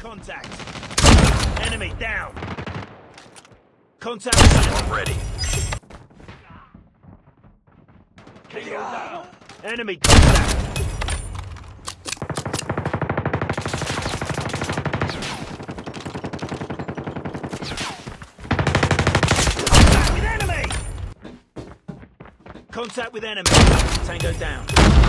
contact. Enemy down. Contact with enemy. Ready. KO down. Enemy contact. Contact with enemy. Tango down.